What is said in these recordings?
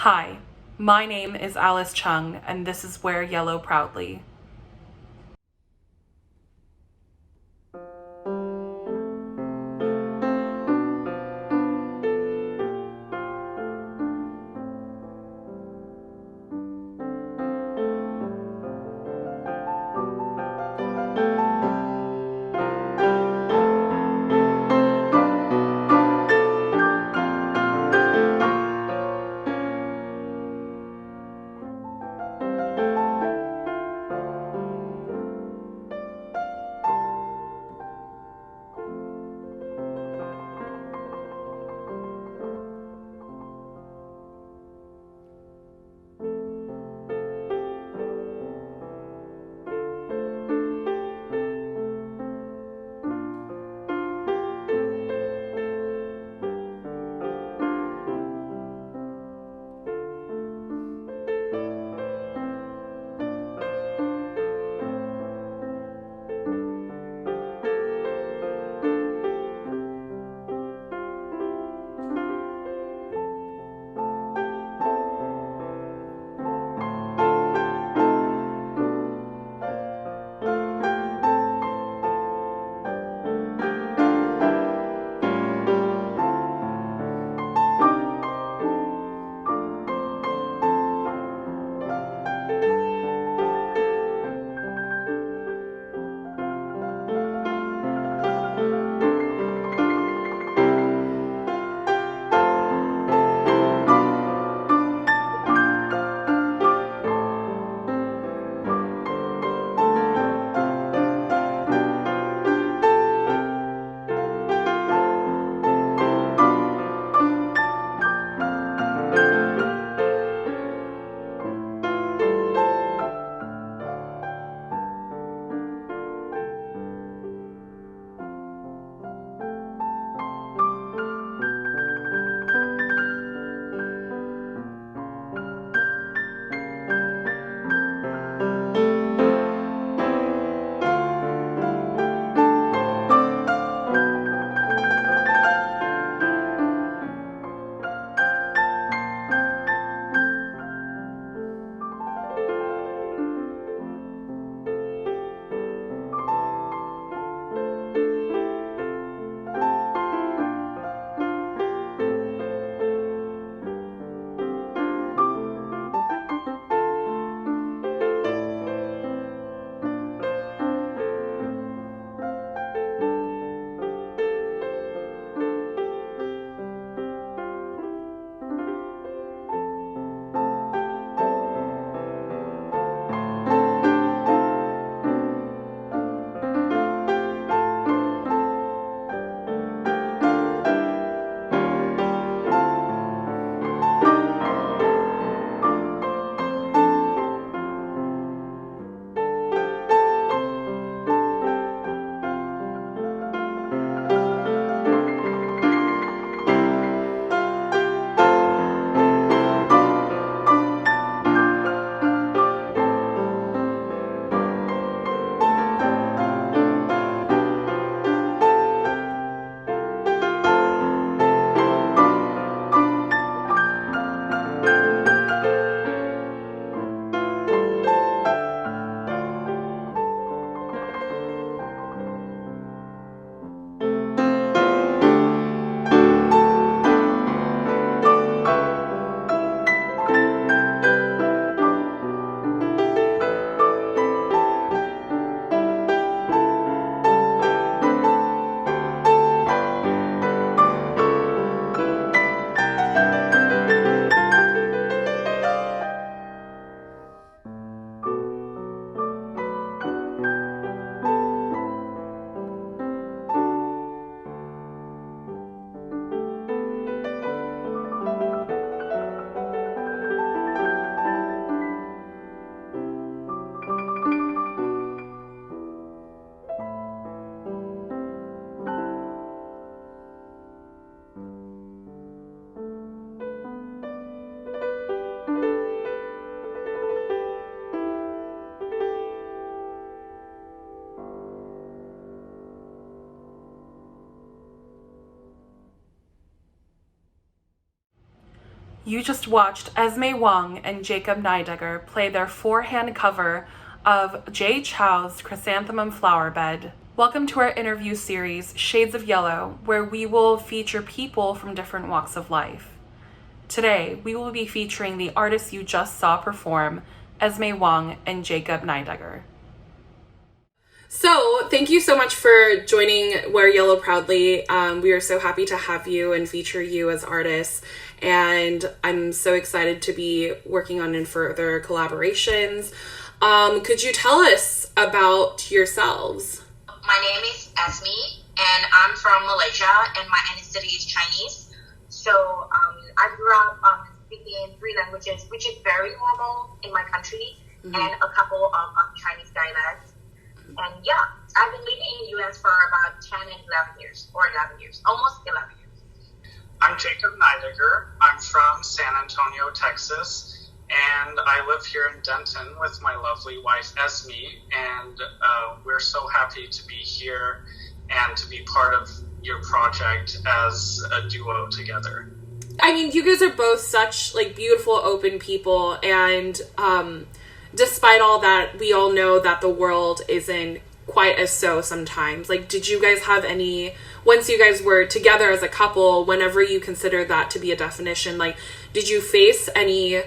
Hi, my name is Alice Chung, and this is Wear Yellow Proudly. You just watched Esme Wong and Jacob Nydegger play their four-hand cover of Jay Chou's Chrysanthemum flower bed. Welcome to our interview series, Shades of Yellow, where we will feature people from different walks of life. Today, we will be featuring the artists you just saw perform, Esme Wong and Jacob Nydegger. So, thank you so much for joining Wear Yellow Proudly. We are so happy to have you and feature you as artists. And I'm so excited to be working on further collaborations. Could you tell us about yourselves? My name is Esme, and I'm from Malaysia, and my ethnicity is Chinese. So I grew up speaking 3 languages, which is very normal in my country, and a couple of Chinese dialects. And yeah, I've been living in the U.S. for about 10 and 11 years, almost 11 years. I'm Jacob Nydegger. I'm from San Antonio, Texas, and I live here in Denton with my lovely wife, Esme, and we're so happy to be here and to be part of your project as a duo together. I mean, you guys are both such, beautiful, open people, and despite all that, we all know that the world isn't quite as so sometimes. Did you guys have any, once you guys were together as a couple, whenever you consider that to be a definition, did you face any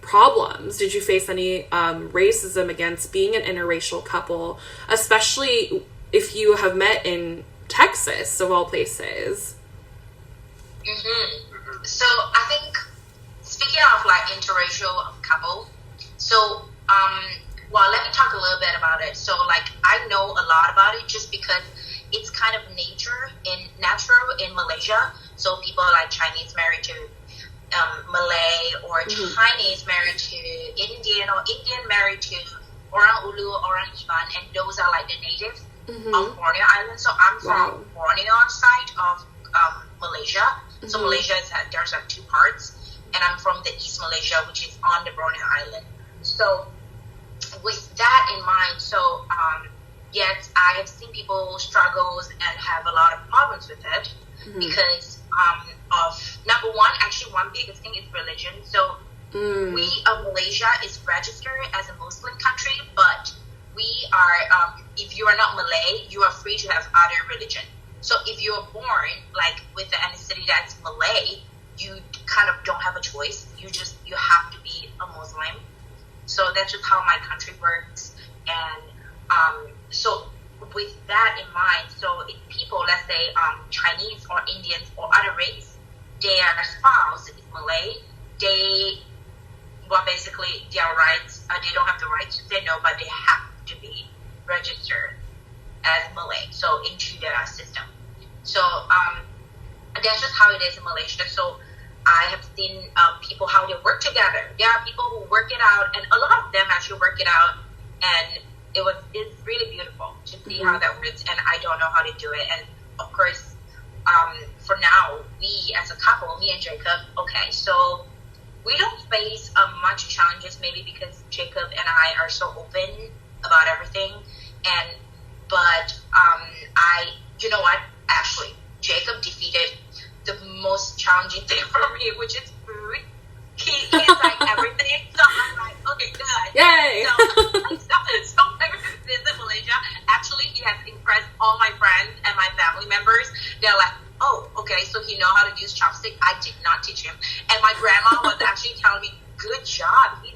problems? Did you face any racism against being an interracial couple, especially if you have met in Texas, of all places? So I think, speaking of interracial couple, so well, let me talk a little bit about it. So I know a lot about it just because it's kind of natural in Malaysia. So people like Chinese married to Malay, or Chinese married to Indian, or Indian married to Orang Ulu, Orang Iban, and those are the natives of Borneo Island. So I'm from Borneo side of Malaysia. So Malaysia there's 2 parts, and I'm from the East Malaysia, which is on the Borneo Island. So with that in mind, so yes, I have seen people struggles and have a lot of problems with it because of number one biggest thing is religion. So we Malaysia is registered as a Muslim country, but we are if you are not Malay, you are free to have other religion. So if you are born with the ethnicity that's Malay, you kind of don't have a choice. You have to be a Muslim. So that's just how my country works. And so with that in mind, so if people, let's say Chinese or Indians or other race, their spouse is Malay, basically their rights, they don't have the right to say no, but they have to be registered as Malay, so into the system. So that's just how it is in Malaysia. So I have seen people, how they work together. There are people who work it out, and a lot of them actually work it out, and it's really beautiful to see how that works, and I don't know how to do it. And of course, for now, we as a couple, me and Jacob, okay, so we don't face much challenges, maybe because Jacob and I are so open about everything, but you know what, actually, Jacob defeated the most challenging thing for me, which is food. He is everything. So I'm okay, good. Yay! So ever since visit Malaysia, actually he has impressed all my friends and my family members. They're oh, okay, so he know how to use chopstick. I did not teach him. And my grandma was actually telling me, good job, he's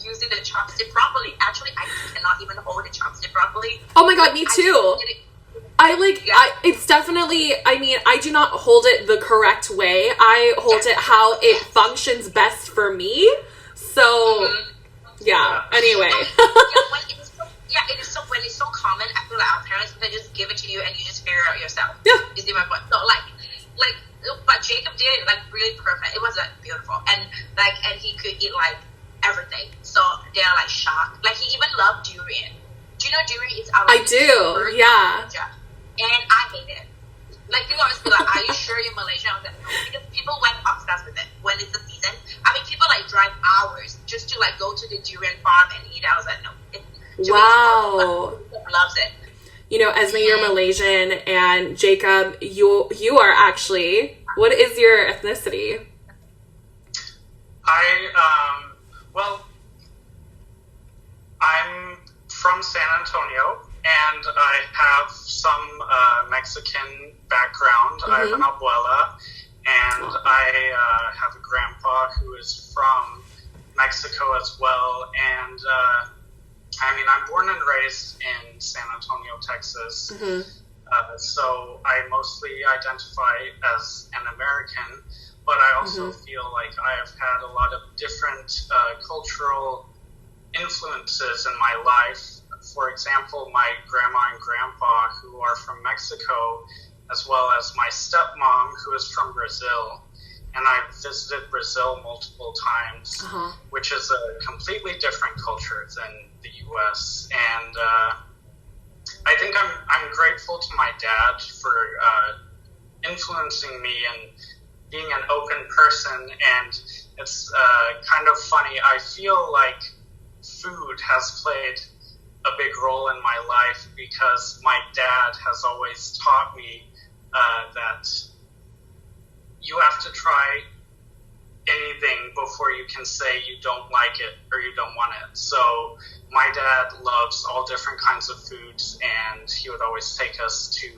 using the chopstick properly. Actually, I cannot even hold the chopstick properly. Oh my god, me too. It's definitely, I do not hold it the correct way. I hold it how it functions best for me. So, anyway. When it's so common, I feel like our parents, they just give it to you and you just figure it out yourself. Yeah. You see my point? So, but Jacob did it, really perfect. It was, beautiful. And, and he could eat, everything. So, they're, shocked. He even loved durian. Do you know durian is our I do, yeah. And I hate it. People always be are you sure you're Malaysian? I was no, because people went obsessed with it when it's the season. People drive hours just to go to the durian farm and eat. I was no. Wow. Loves it. You know, Esme, you're Malaysian, and Jacob, you are actually, what is your ethnicity? Mexican background. I have an abuela, and I have a grandpa who is from Mexico as well. And I'm born and raised in San Antonio, Texas. So I mostly identify as an American, but I also feel like I have had a lot of different cultural influences in my life. For example, my grandma and grandpa, who are from Mexico, as well as my stepmom, who is from Brazil. And I've visited Brazil multiple times, which is a completely different culture than the U.S. And I think I'm grateful to my dad for influencing me and being an open person. And it's kind of funny. I feel like food has played a big role in my life because my dad has always taught me that you have to try anything before you can say you don't like it or you don't want it. So my dad loves all different kinds of foods, and he would always take us to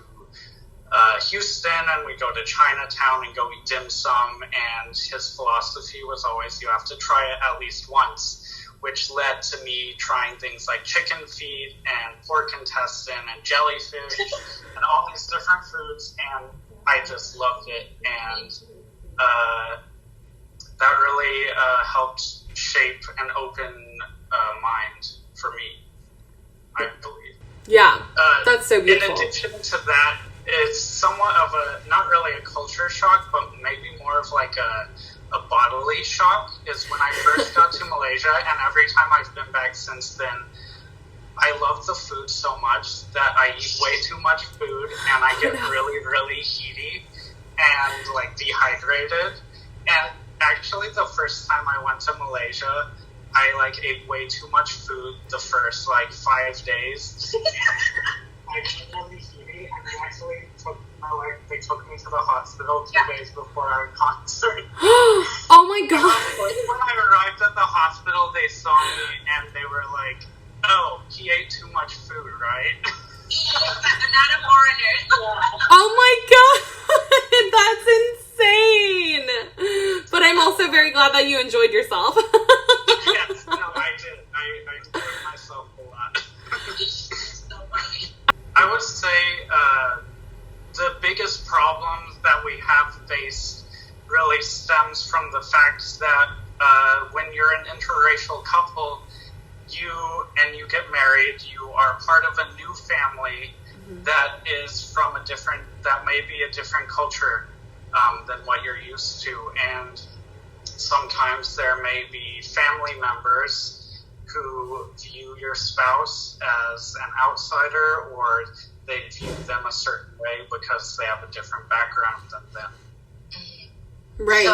Houston, and we go to Chinatown and go eat dim sum, and his philosophy was always you have to try it at least once, which led to me trying things like chicken feet and pork intestine and jellyfish and all these different foods, and I just loved it. And that really helped shape an open mind for me, I believe. Yeah, that's so beautiful. In addition to that, it's somewhat of not really a culture shock, but maybe more of like a bodily shock is when I first got to Malaysia, and every time I've been back since then, I love the food so much that I eat way too much food, and I get really, really heaty and like dehydrated. And actually, the first time I went to Malaysia, I ate way too much food the first 5 days. I got really heaty, and they actually took me to the hospital 2 days before our concert. Oh my god! When I arrived at the hospital, they saw me and they were like, "Oh, he ate too much food, right?" Not a foreigner. Oh my god! That's insane! But I'm also very glad that you enjoyed yourself. Yes, no, I did. I enjoyed myself a lot. So funny. I would say the biggest problems that we have faced really stems from the fact that when you're an interracial couple, you get married, you are part of a new family that is from that may be a different culture than what you're used to. And sometimes there may be family members who view your spouse as an outsider, or they view them a certain way because they have a different background than them. Right.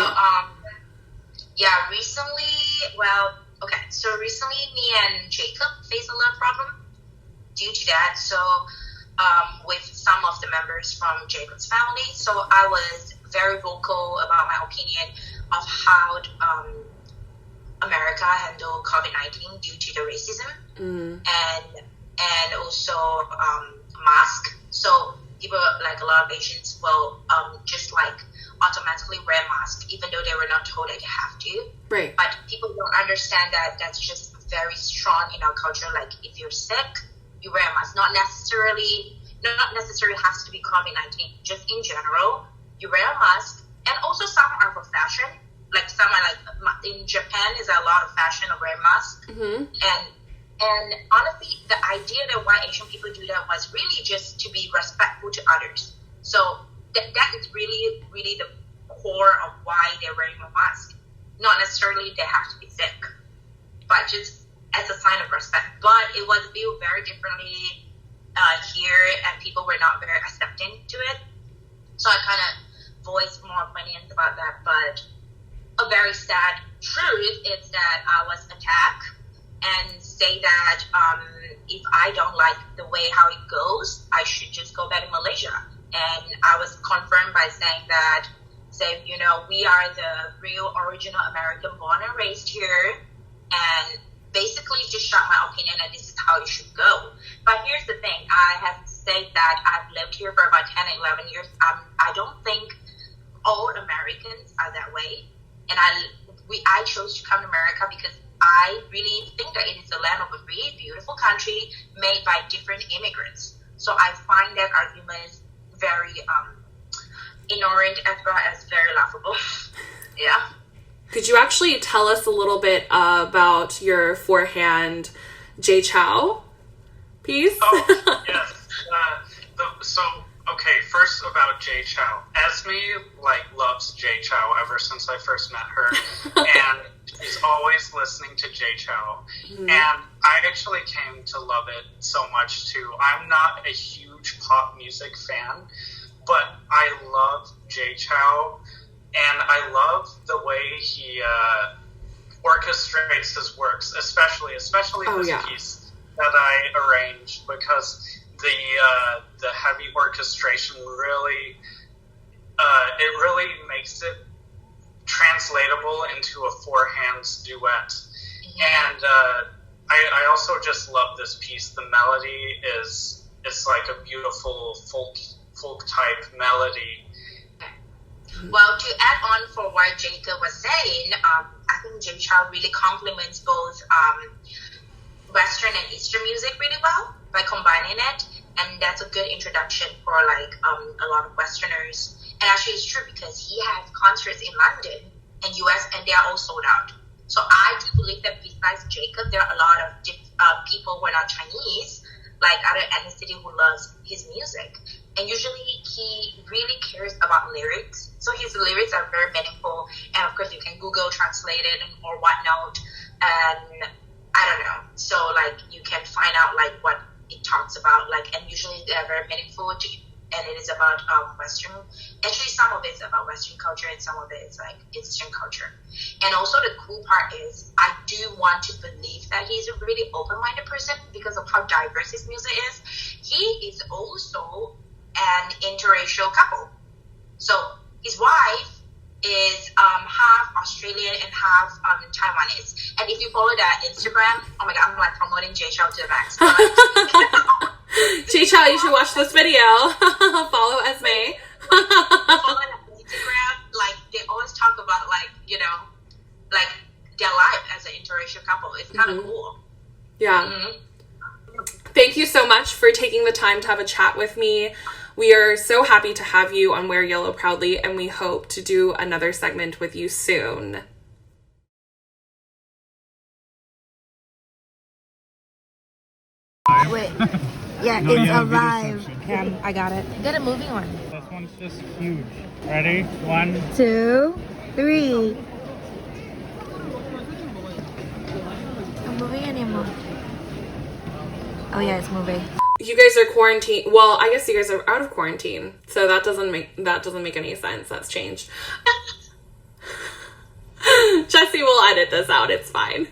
So, recently me and Jacob faced a lot of problem due to that. So, with some of the members from Jacob's family, so I was very vocal about my opinion of how America handled COVID-19 due to the racism and also mask. So people, a lot of Asians will just automatically wear mask even though they were not told that they have to. Right. But people don't understand that that's just very strong in our culture. If you're sick, you wear a mask. Not necessarily has to be COVID-19. Just in general, you wear a mask. And also some are for fashion. Some are in Japan is a lot of fashion of wearing masks. And honestly, the idea that why Asian people do that was really just to be respectful to others. So that is really, really the core of why they're wearing a mask. Not necessarily they have to be sick, but just as a sign of respect. But it was viewed very differently here, and people were not very accepting to it. So I kind of voiced more opinions about that. But a very sad truth is that I was attacked and say that if I don't like the way how it goes, I should just go back to Malaysia. And I was confirmed by saying that, we are the real original American born and raised here, and basically just shot my opinion and this is how it should go. But here's the thing, I have say that I've lived here for about 10, 11 years. I don't think all Americans are that way. And I chose to come to America because I really think that it is the land of a really beautiful country made by different immigrants. So I find that argument very ignorant as well as very laughable. Yeah. Could you actually tell us a little bit about your four-hand Jay Chou piece? Oh, yes. Okay, first about Jay Chou. Esme, loves Jay Chou ever since I first met her. And she's always listening to Jay Chou. Mm-hmm. And I actually came to love it so much, too. I'm not a huge pop music fan, but I love Jay Chou. And I love the way he orchestrates his works, especially this piece that I arranged, because the heavy orchestration really makes it translatable into a four-hands duet. And I also just love this piece. The melody is like a beautiful folk type melody. Well, to add on for what Jacob was saying, I think Jay Chou really complements both Western and Eastern music really well by combining it, and that's a good introduction for a lot of Westerners. And actually, it's true because he has concerts in London and US, and they are all sold out. So I do believe that besides Jacob, there are a lot of people who are not Chinese, like other ethnicity, who loves his music. And usually he really cares about lyrics. So his lyrics are very meaningful. And of course you can Google translate it or whatnot. And I don't know. So you can find out what it talks about. And usually they are very meaningful and it is about Western. Actually, some of it is about Western culture and some of it is Eastern culture. And also the cool part is I do want to believe that he's a really open-minded person because of how diverse his music is. He is also an interracial couple. So his wife is half Australian and half Taiwanese. And if you follow that Instagram, oh my god, I'm promoting Jay Chou to the max. Jay Chou, you should watch this video. Follow Esme. Follow that Instagram. They always talk about their life as an interracial couple. It's kind of cool. Yeah. Mm-hmm. Thank you so much for taking the time to have a chat with me. We are so happy to have you on Wear Yellow Proudly, and we hope to do another segment with you soon. Wait. Yeah, No, it's you have alive. video section. Yeah, I got it. Get a moving one. This one's just huge. Ready? 1, 2, 3. Not moving anymore. Oh yeah, it's moving. You guys are quarantined. Well, I guess you guys are out of quarantine, so that doesn't make any sense. That's changed. Jesse will edit this out. It's fine.